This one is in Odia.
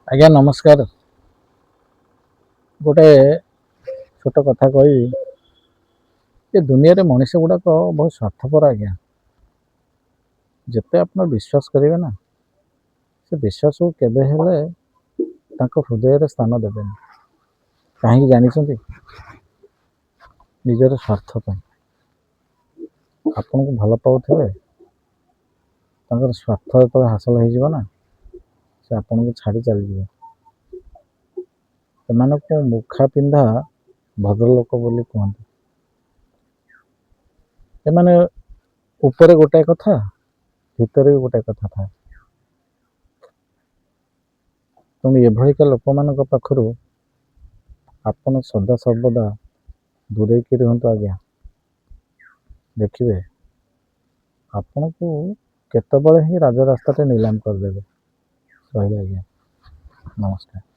ଆଜ୍ଞା ନମସ୍କାର। ଗୋଟେ ଛୋଟ କଥା କହିବି। ଏ ଦୁନିଆରେ ମଣିଷ ଗୁଡ଼ାକ ବହୁତ ସ୍ୱାର୍ଥପର ଆଜ୍ଞା। ଯେତେ ଆପଣ ବିଶ୍ୱାସ କରିବେ ନା, ସେ ବିଶ୍ୱାସକୁ କେବେ ହେଲେ ତାଙ୍କ ହୃଦୟରେ ସ୍ଥାନ ଦେବେନି। କାହିଁକି ଜାଣିଛନ୍ତି? ନିଜର ସ୍ୱାର୍ଥ ପାଇଁ। ଆପଣଙ୍କୁ ଭଲ ପାଉଥିବେ, ତାଙ୍କର ସ୍ୱାର୍ଥ ଯେତେବେଳେ ହାସଲ ହେଇଯିବ ନା, ସେ ଆପଣଙ୍କୁ ଛାଡ଼ି ଚାଲିଯିବେ। ଏମାନଙ୍କୁ ମୁଖା ପିନ୍ଧା ଭଦ୍ରଲୋକ ବୋଲି କୁହନ୍ତି। ଏମାନେ ଉପରେ ଗୋଟାଏ କଥା, ଭିତରେ ବି ଗୋଟାଏ କଥା ଥାଏ। ତେଣୁ ଏଭଳିକା ଲୋକମାନଙ୍କ ପାଖରୁ ଆପଣ ସଦାସର୍ବଦା ଦୂରେଇକି ରୁହନ୍ତୁ ଆଜ୍ଞା। ଦେଖିବେ ଆପଣଙ୍କୁ କେତେବେଳେ ହିଁ ରାଜରାସ୍ତାରେ ନିଲାମ କରିଦେବେ। ରହିଲେ ଆଜ୍ଞା, ନମସ୍କାର।